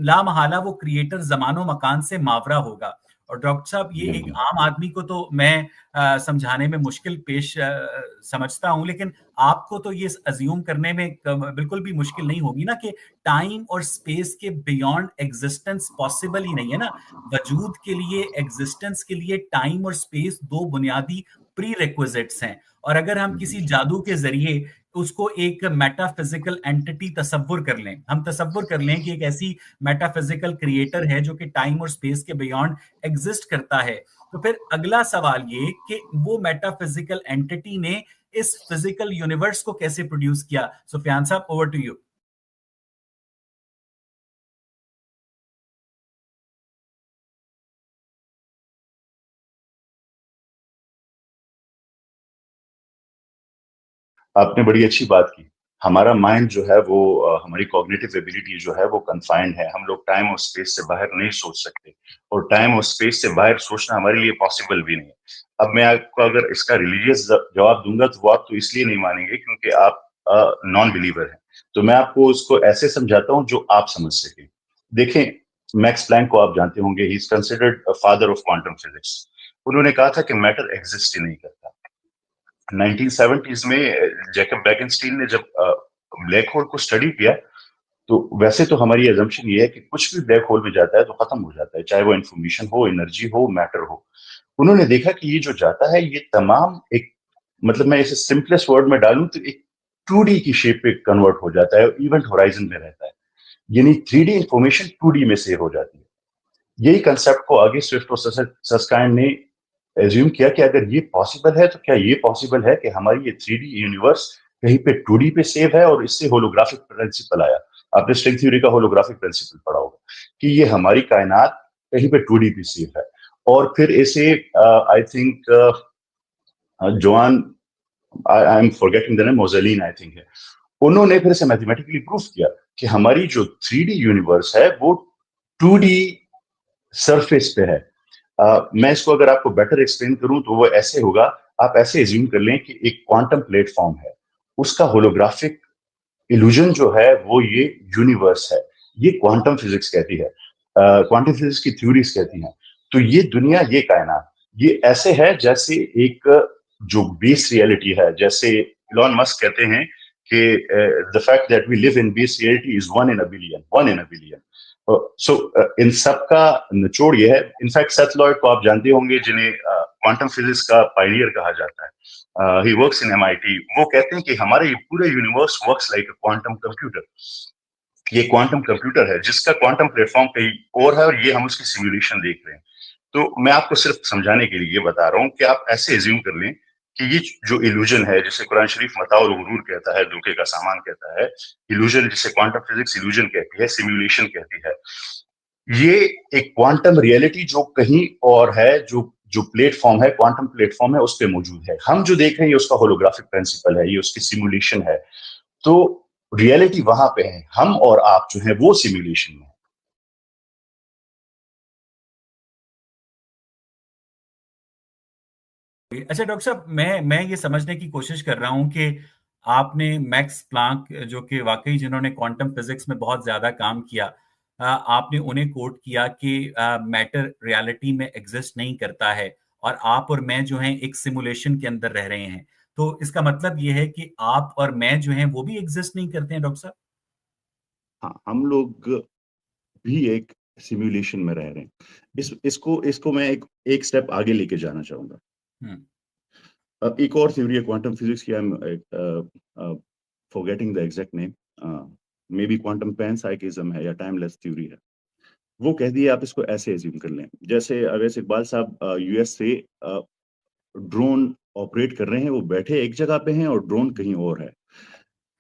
लामहला वो क्रिएटर जमानो मकान से मावरा होगा। और डॉक्टर साहब, ये एक आम आदमी को तो मैं समझाने में मुश्किल पेश समझता हूं, लेकिन आपको तो ये अज्यूम करने में बिल्कुल भी मुश्किल नहीं होगी ना कि टाइम और स्पेस के बियॉन्ड एग्जिस्टेंस पॉसिबल ही नहीं है ना। वजूद के लिए, एग्जिस्टेंस के लिए टाइम और स्पेस दो बुनियादी प्री रिक्विजिट्स हैं। और अगर हम किसी जादू के जरिए उसको एक मेटाफिजिकल एंटिटी तसव्वुर कर लें, हम तसव्वुर कर लें कि एक ऐसी मेटाफिजिकल क्रिएटर है जो कि टाइम और स्पेस के बियॉन्ड एग्जिस्ट करता है, तो फिर अगला सवाल ये कि वो मेटाफिजिकल एंटिटी ने इस फिजिकल यूनिवर्स को कैसे प्रोड्यूस किया। सुफियान साहब, ओवर टू यू। आपने बड़ी अच्छी बात की। हमारा माइंड जो है वो हमारी कॉग्निटिव एबिलिटी जो है वो कन्फाइंड है। हम लोग टाइम और स्पेस से बाहर नहीं सोच सकते, और टाइम और स्पेस से बाहर सोचना हमारे लिए पॉसिबल भी नहीं है। अब मैं आपको अगर इसका रिलीजियस जवाब दूंगा तो वो आप तो इसलिए नहीं मानेंगे क्योंकि आप नॉन बिलीवर हैं। तो मैं आपको उसको ऐसे समझाता हूँ जो आप समझ सके। देखें, मैक्स प्लैंक को आप जानते होंगे, he is considered father of quantum physics. उन्होंने कहा था कि मैटर एग्जिस्ट ही नहीं करता। 1970s में जैकब बैकेनस्टीन ने जब ब्लैक होल को स्टडी किया, तो वैसे तो हमारी एजम्पशन ये है कि कुछ भी ब्लैक होल में जाता है तो खत्म हो जाता है, चाहे वो इंफॉर्मेशन हो, एनर्जी हो, मैटर हो। उन्होंने देखा कि ये जो जाता है ये तमाम एक, मतलब मैं इसे सिंपलेस्ट वर्ड में डालूं तो एक 2D की शेप पे कन्वर्ट हो जाता है, इवेंट होराइजन में रहता है। यानी 3D इंफॉर्मेशन 2D में सेव हो जाती है। यही कंसेप्ट को आगे स्विफ्ट और सस्काइन ने एज्यूम किया कि अगर ये पॉसिबल है तो क्या ये पॉसिबल है कि हमारी ये 3D यूनिवर्स कहीं पे 2D पे सेव है, और इससे होलोग्राफिक प्रिंसिपल आया। आपने स्ट्रिंग थ्योरी का होलोग्राफिक प्रिंसिपल पढ़ा होगा कि ये हमारी कायनात कहीं पे 2D पे सेव है। और फिर इसे I think Joanne, I am forgetting the name, मोजेलिन आई थिंक है, उन्होंने फिर से मैथमेटिकली प्रूफ किया कि हमारी जो 3D यूनिवर्स है वो 2D सरफेस पे है। मैं इसको अगर आपको बेटर एक्सप्लेन करूं तो वो ऐसे होगा, आप ऐसे एज्यूम कर लें कि एक क्वांटम प्लेटफॉर्म है, उसका होलोग्राफिक इल्यूजन जो है वो ये यूनिवर्स है। ये क्वांटम फिजिक्स कहती है, क्वांटम फिजिक्स की थ्योरीज कहती हैं। तो ये दुनिया, ये कायनात, ये ऐसे है जैसे एक जो बेस रियलिटी है। जैसे इलॉन मस्क कहते हैं कि the fact that we live in base reality is one in a billion, one in a billion. So इन सब का निचोड़ ये है। इनफैक्ट सेथ लॉयड को आप जानते होंगे, जिन्हें क्वांटम फिजिक्स का पायनियर कहा जाता है। He works in MIT। वो कहते हैं कि हमारे ये पूरे universe works like a quantum computer. ये क्वांटम कंप्यूटर है जिसका क्वांटम प्लेटफॉर्म कहीं और है, और ये हम उसकी सिमुलेशन देख रहे हैं। तो मैं आपको सिर्फ समझाने के लिए बता रहा हूं कि आप ऐसे एज्यूम कर लें कि ये जो इल्यूजन है, जिसे कुरान शरीफ मता और गुरूर कहता है, धोखे का सामान कहता है, इल्यूजन जिसे क्वांटम फिजिक्स इल्यूजन कहती है, सिमुलेशन कहती है, ये एक क्वांटम रियलिटी जो कहीं और है, जो जो प्लेटफॉर्म है, क्वांटम प्लेटफॉर्म है, उस पर मौजूद है। हम जो देख रहे हैं ये उसका होलोग्राफिक प्रिंसिपल है, ये उसकी सिमुलेशन है। तो रियलिटी वहां पे है, हम और आप जो है वो सिमुलेशन में। अच्छा डॉक्टर साहब, मैं ये समझने की कोशिश कर रहा हूं कि आपने मैक्स प्लांक, जो कि वाकई जिन्होंने क्वांटम फिजिक्स में बहुत ज्यादा काम किया, आपने उन्हें कोट किया कि मैटर रियलिटी में एग्जिस्ट नहीं करता है, और आप और मैं जो हैं एक सिमुलेशन के अंदर रह रहे हैं। तो इसका मतलब ये है कि आप और मैं जो हैं वो भी एग्जिस्ट नहीं करते हैं डॉक्टर साहब। हाँ, हम लोग भी एक सिमुलेशन में रह रहे हैं। इसको इसको मैं एक स्टेप आगे लेके जाना चाहूंगा। हम्म। अब एक और थ्योरी है क्वांटम फिजिक्स की, I am forgetting the exact name, maybe quantum panpsychism है या टाइमलेस थ्योरी है। वो कहती है, आप इसको ऐसे एज्यूम कर लें, जैसे अवैस इकबाल साहब US से ड्रोन ऑपरेट कर रहे हैं, वो बैठे एक जगह पे हैं और ड्रोन कहीं और है।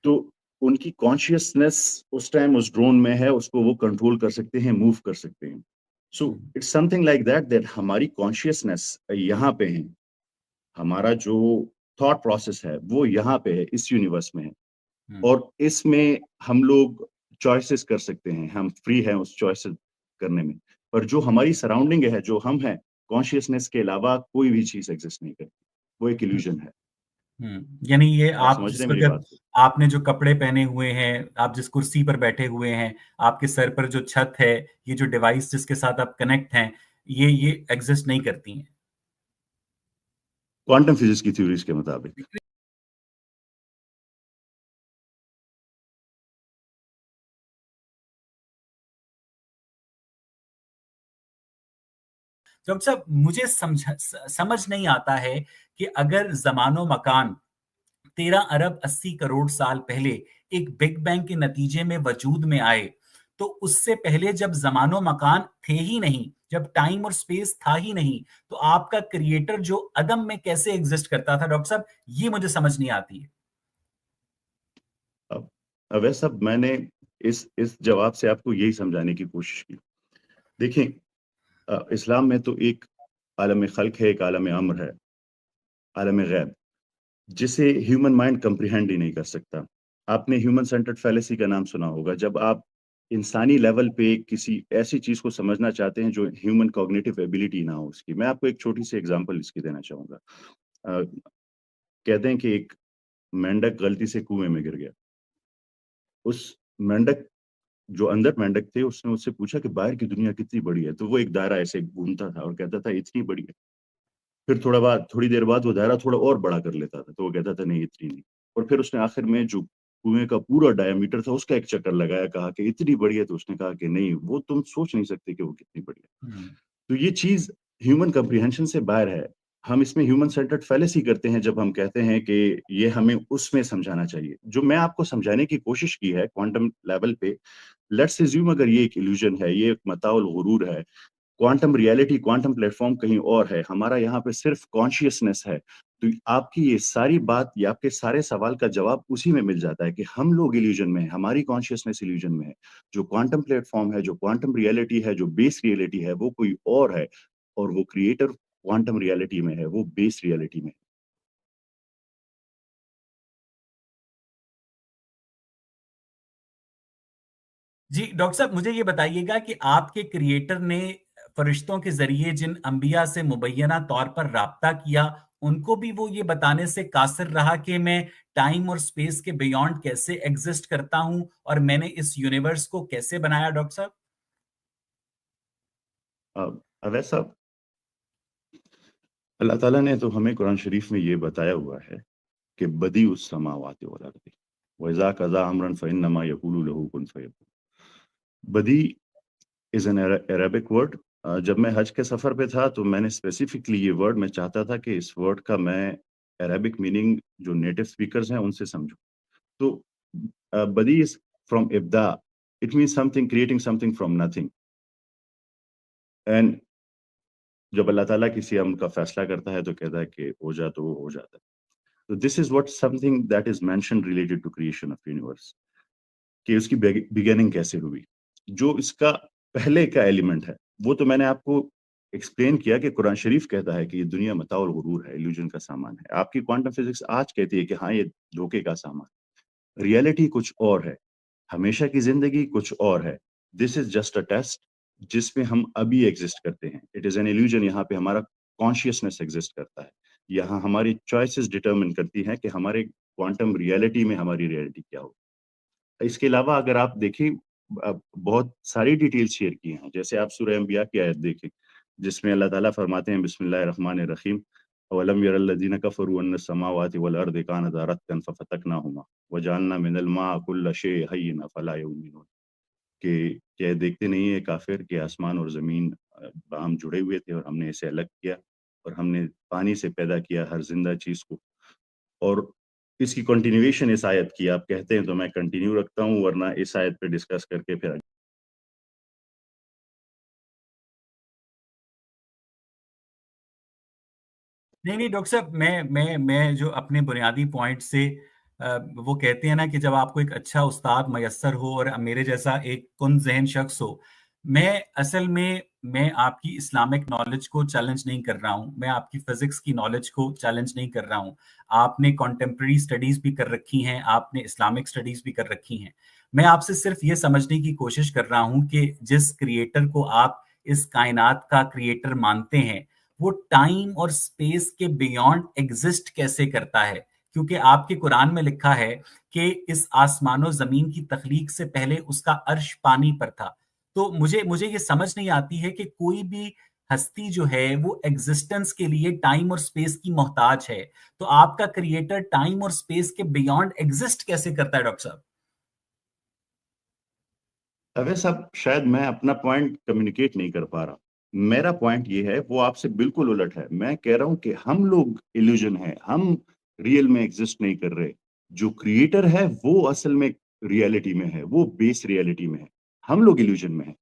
तो उनकी कॉन्शियसनेस उस टाइम उस ड्रोन में है, उसको वो कंट्रोल कर सकते हैं, मूव कर सकते हैं। So it's something like that, that हमारी कॉन्शियसनेस यहाँ पे है, हमारा जो थॉट प्रोसेस है वो यहाँ पे है, इस यूनिवर्स में है, और इसमें हम लोग चॉइसेस कर सकते हैं, हम फ्री हैं उस चॉइसेस करने में। पर जो हमारी सराउंडिंग है, जो हम हैं, कॉन्शियसनेस के अलावा कोई भी चीज एग्जिस्ट नहीं करती, वो एक इल्यूजन है। यानी ये आप आप समझ जिस रहे हैं मेरी वक्त बात को? आपने जो कपड़े पहने हुए हैं, आप जिस कुर्सी पर बैठे हुए हैं, आपके सर पर जो छत है, ये जो डिवाइस जिसके साथ आप कनेक्ट हैं, ये एग्जिस्ट नहीं करती हैं। क्वांटम फिजिक्स की थ्योरीज के मुताबिक। डॉक्टर साहब, मुझे समझ नहीं आता है कि अगर जमानो मकान 13 अरब 80 करोड़ साल पहले एक बिग बैंग के नतीजे में वजूद में आए, तो उससे पहले जब जमानो मकान थे ही नहीं, जब टाइम और स्पेस था ही नहीं, तो आपका क्रिएटर जो अदम में कैसे एग्जिस्ट करता था डॉक्टर साहब, ये मुझे समझ नहीं आती है। अब वैसे सब मैंने इस जवाब से आपको यही समझाने की कोशिश की। देखिए, इस्लाम में तो एक आलम खल्क है, एक आलम अम्र है, आलम गैब, जिसे ह्यूमन माइंड कंप्रिहेंड ही नहीं कर सकता। आपने ह्यूमन सेंटर्ड फैलेसी का नाम सुना होगा, जब आप इंसानी लेवल पे किसी ऐसी चीज को समझना चाहते हैं जो ह्यूमन कॉग्निटिव एबिलिटी ना हो उसकी। मैं आपको एक छोटी सी एग्जांपल इसकी देना चाहूंगा। अ, कहते हैं कि एक मेंढक गलती से कुएं में गिर गया। उस मेंढक जो अंदर मेंढक थे, उसने उससे पूछा कि बाहर की दुनिया कितनी बड़ी है, तो वो एक दायरा ऐसे घूमता था और कहता था इतनी बड़ी है। फिर थोड़ी देर बाद वो दायरा थोड़ा और बड़ा कर लेता था, तो वो कहता था नहीं इतनी नहीं। और फिर उसने आखिर में जो कुएं का पूरा डायमीटर था उसका एक चक्कर लगाया, कहा कि इतनी बड़ी है, तो उसने कहा कि नहीं, वो तुम सोच नहीं सकते कि वो कितनी बड़ी है। हम्म। तो ये चीज ह्यूमन कम्प्रिहेंशन से बाहर है। हम इसमें ह्यूमन सेंटर्ड फैलेसी करते हैं जब हम कहते हैं कि ये हमें उसमें समझाना चाहिए। जो मैं आपको समझाने की कोशिश की है क्वांटम लेवल पे, लेट्स अज्यूम अगर ये एक इल्यूजन है, ये एक मताउल गुरूर है, क्वांटम रियलिटी, क्वांटम प्लेटफॉर्म कहीं और है, हमारा यहाँ पे सिर्फ कॉन्शियसनेस है, तो आपकी ये सारी बात या आपके सारे सवाल का जवाब उसी में मिल जाता है कि हम लोग इल्यूजन में हैं, हमारी कॉन्शियसनेस इल्यूजन में है। जो क्वांटम प्लेटफॉर्म है, जो क्वांटम रियलिटी है, जो बेस रियलिटी है, वो कोई और है, और वो क्रिएटर क्वांटम रियलिटी में है, वो बेस रियलिटी में है। जी डॉक्टर साहब, मुझे ये बताइएगा कि आपके क्रिएटर ने फरिश्तों के जरिए जिन अंबिया से मुबैना तौर पर राब्ता किया, उनको भी वो ये बताने से कासिर रहा कि मैं टाइम और स्पेस के बियॉन्ड कैसे एग्जिस्ट करता हूं और मैंने इस यूनिवर्स को कैसे बनाया डॉक्टर साहब? वैसा अल्लाह ताला ने तो हमें कुरान शरीफ में ये बताया हुआ है कि बदी उस समावाति वल अर्दी व इज़ा कज़ा अमरन फ़इन्नमा यक़ूलु लहू कुन फ़यकून। बदी इज़ एन अरेबिक वर्ड। जब मैं हज के सफ़र पे था तो मैंने स्पेसिफिकली ये वर्ड, मैं चाहता था कि इस वर्ड का मैं अरेबिक मीनिंग जो नेटिव स्पीकर्स हैं उनसे समझूं। तो बदी इज फ्रॉम इब्दा, it means something, creating something from nothing. And जब अल्लाह ताला किसी अम्र का फैसला करता है तो कहता है कि हो जा, तो वो हो जाता है। तो this is what something that is mention related to creation of universe, कि उसकी बिगिनिंग कैसे हुई। जो इसका पहले का एलिमेंट है वो तो मैंने आपको एक्सप्लेन किया कि कुरान शरीफ कहता है कि ये दुनिया मताउल गुरूर है, इल्यूजन का सामान है। आपकी क्वांटम फिजिक्स आज कहती है कि हाँ, ये धोखे का सामान, रियलिटी कुछ और है, हमेशा की जिंदगी कुछ और है। This is just a test जिसमें हम अभी एग्जिस्ट करते हैं। It is an illusion. यहाँ पे हमारा कॉन्शियसनेस एग्जिस्ट करता है। यहाँ हमारी चॉइसेस डिटरमिन करती हैं कि हमारे क्वांटम रियलिटी में हमारी रियलिटी क्या हो। इसके अलावा अगर आप देखें, बहुत सारी डिटेल्स शेयर की हैं। जैसे आप सूरह अंबिया की आयत देखें, जिसमें अल्लाह ताला फरमाते हैं बिस्मिल्लाहिर रहमानिर रहीम, अवलम यरल लज़ीना कफ़रू अन्न समावाति वल अर्दि कानता रत्कन फफतकनाहुमा वजअलना मिनल मा'i कुल्ल शैइन हय्यिन अफ़ला युमिनून। कि क्या ये देखते नहीं है काफिर कि आसमान और ज़मीन बाहम जुड़े हुए थे और हमने इसे अलग किया, और हमने पानी से पैदा किया हर ज़िंदा चीज़ को। और इसकी कंटिन्यूएशन इस आयत की आप कहते हैं तो मैं कंटिन्यू रखता हूँ, वरना इस आयत पे डिस्कस करके फिर नहीं नहीं डॉक्टर साहब, मैं जो अपने बुनियादी पॉइंट से वो कहते हैं ना कि जब आपको एक अच्छा उस्ताद मयस्सर हो और मेरे जैसा एक कुन ज़हन शख्स हो, मैं असल में मैं आपकी इस्लामिक नॉलेज को चैलेंज नहीं कर रहा हूँ, मैं आपकी फिजिक्स की नॉलेज को चैलेंज नहीं कर रहा हूँ। आपने कॉन्टेम्परेरी स्टडीज भी कर रखी हैं, आपने इस्लामिक स्टडीज भी कर रखी हैं। मैं आपसे सिर्फ ये समझने की कोशिश कर रहा हूँ कि जिस क्रिएटर को आप इस कायनात का क्रिएटर मानते हैं, वो टाइम और स्पेस के बियॉन्ड एग्जिस्ट कैसे करता है? क्योंकि आपके कुरान में लिखा है कि इस आसमानो जमीन की तख्लीक से पहले उसका अर्श पानी पर था। तो मुझे मुझे ये समझ नहीं आती है कि कोई भी हस्ती जो है वो एग्जिस्टेंस के लिए टाइम और स्पेस की मोहताज है। तो आपका क्रिएटर टाइम और स्पेस के बियॉन्ड एग्जिस्ट कैसे करता है डॉक्टर साहब? अवैध साहब, शायद मैं अपना पॉइंट कम्युनिकेट नहीं कर पा रहा। मेरा पॉइंट ये है, वो आपसे बिल्कुल उलट है। मैं कह रहा हूं कि हम लोग इल्यूजन है, हम रियल में एग्जिस्ट नहीं कर रहे। जो क्रिएटर है वो असल में रियलिटी में है, वो बेस रियलिटी में है, हम लोग इल्यूजन में है।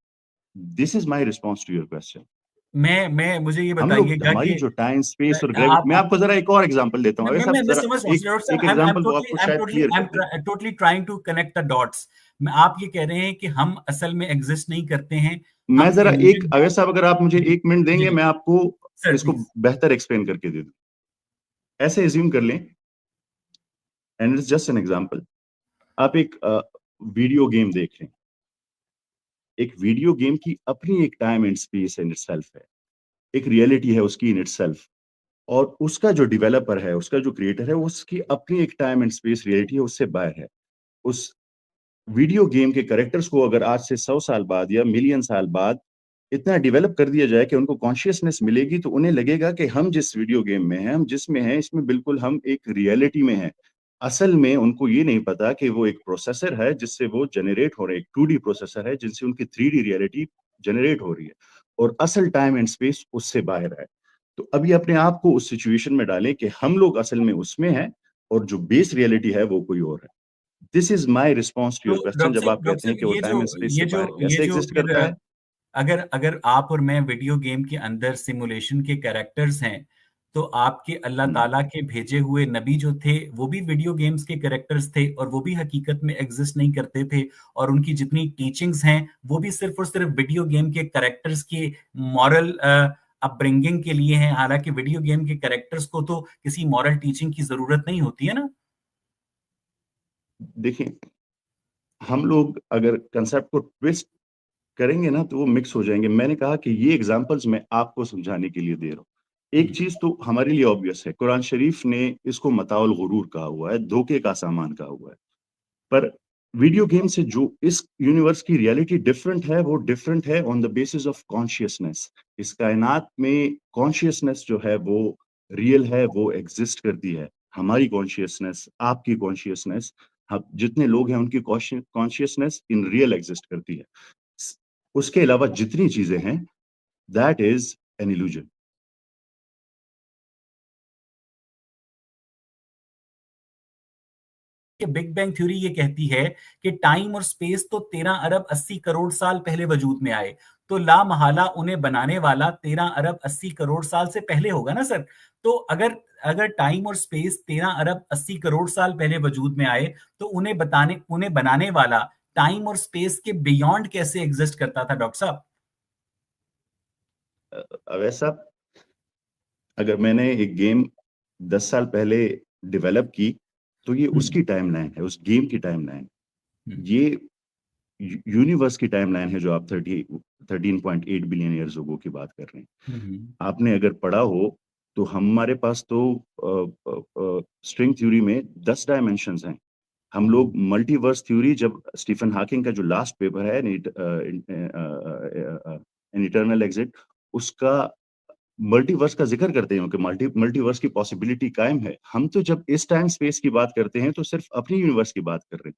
This is my response to your question. मैं मुझे ये हम लोग, बताइएगा हमारी कि जो टाइम स्पेस और ग्रेविटी, मैं आप आपको जरा एक और एग्जांपल देता हूँ। अगर साहब मैं जरा समझ रहा हूँ एक डॉक्टर एक साहब। एग्जांपल वो आपको शायद क्लियर कर दे। Totally trying to connect the dots. मैं आप ये कह रहे हैं कि हम असल में एग्जिस्ट नहीं करते हैं, मैं हम जरा एक, इल्यूजन। अगर साहब अगर आप मुझे जी 1 मिनट देंगे, जी मैं आपको सर इसको प्लीज। बेहतर एक्सप्लेन करके दे दूं। ऐसे एज्यूम कर लें, and it's just an example. आप एक वीडियो गेम देख रहे हैं। एक वीडियो गेम की अपनी एक time and space in itself है, एक रियलिटी है उसकी इन इटसेल्फ। और उसका जो डेवलपर है, उसका जो क्रिएटर है, उसकी अपनी एक टाइम एंड स्पेस रियलिटी है, उससे बाहर है। उस वीडियो गेम के कैरेक्टर्स को अगर आज से 100 साल बाद या मिलियन साल बाद इतना डेवलप कर दिया जाए कि उनको कॉन्शियसनेस मिलेगी, तो उन्हें लगेगा कि हम जिस वीडियो गेम में हैं, हम जिसमें हैं, इसमें बिल्कुल हम एक रियलिटी में हैं। असल में उनको ये नहीं पता कि वो एक प्रोसेसर है जिससे वो जनरेट हो रहे, एक 2D प्रोसेसर है जिनसे उनकी 3D रियलिटी जनरेट हो रही है, और असल टाइम एंड स्पेस उससे बाहर है। तो अभी अपने आप को उस सिचुएशन में डालें कि हम लोग असल में उसमें हैं और जो बेस रियलिटी है वो कोई और है। This is my response to तो योर क्वेश्चन, जब आप डॉक्टर कहते हैं साहब कि वो टाइम एंड स्पेस से बाहर कैसे एग्जिस्ट फिर करता है। अगर अगर आप और मैं वीडियो गेम के अंदर सिमुलेशन के कैरेक्टर्स हैं, तो आपके अल्लाह हम्म, ताला के भेजे हुए नबी जो थे वो भी वीडियो गेम्स के कैरेक्टर्स थे और वो भी हकीकत में एग्जिस्ट नहीं करते थे, और उनकी जितनी टीचिंग्स हैं वो भी सिर्फ और सिर्फ वीडियो गेम के कैरेक्टर्स के मॉरल अपब्रिंगिंग के लिए हैं। हालांकि वीडियो गेम के कैरेक्टर्स को तो किसी मॉरल टीचिंग की जरूरत नहीं होती है ना। देखिए, हम लोग अगर कंसेप्ट को ट्विस्ट करेंगे ना, तो वो मिक्स हो जाएंगे। मैंने कहा कि ये एग्जांपल्स मैं आपको समझाने के लिए दे रहा हूँ। एक चीज तो हमारे लिए ऑब्वियस है, कुरान शरीफ ने इसको मताउल गुरूर कहा हुआ है, धोखे का सामान कहा हुआ है। पर वीडियो गेम से जो इस यूनिवर्स की रियलिटी डिफरेंट है, वो डिफरेंट है on the basis of consciousness. इस कायनात में कॉन्शियसनेस जो है वो रियल है, वो एग्जिस्ट करती है। हमारी कॉन्शियसनेस, आपकी कॉन्शियसनेस, हम जितने लोग हैं उनकी कॉन्शियसनेस इन रियल एग्जिस्ट करती है। उसके अलावा जितनी चीजें हैं, दैट इज एन इल्यूजन। कि बिग बैंग थ्योरी ये कहती है कि टाइम और स्पेस तो 13 अरब 80 करोड़ साल पहले वजूद में आए, तो ला महाला उन्हें बनाने वाला 13 अरब 80 करोड़ साल से पहले होगा ना सर। तो अगर अगर टाइम और स्पेस 13 अरब 80 करोड़ साल पहले वजूद में आए, तो उन्हें बनाने वाला टाइम और स्पेस के बियॉन्ड कैसे एग्जिस्ट करता था डॉक्टर साहब? वैसा, अगर मैंने एक गेम 10 साल पहले डेवलप की, तो ये हम्म, उसकी टाइमलाइन है, उस गेम की टाइमलाइन। हम्म, ये यूनिवर्स की टाइमलाइन है जो आप 13.8 बिलियन ईयर्स अगो की बात कर रहे हैं। हम्म, आपने अगर पढ़ा हो, तो हमारे पास तो स्ट्रिंग थ्योरी में 10 डायमेंशंस हैं। हम लोग मल्टीवर्स थ्योरी, जब स्टीफन हॉकिंग का जो लास्ट पेपर है एन इटर्नल एग्जिट, उसका मल्टीवर्स का जिक्र करते हैं कि मल्टीवर्स की पॉसिबिलिटी कायम है। हम तो जब इस टाइम स्पेस की बात करते हैं तो सिर्फ अपनी यूनिवर्स की बात कर रहे हैं।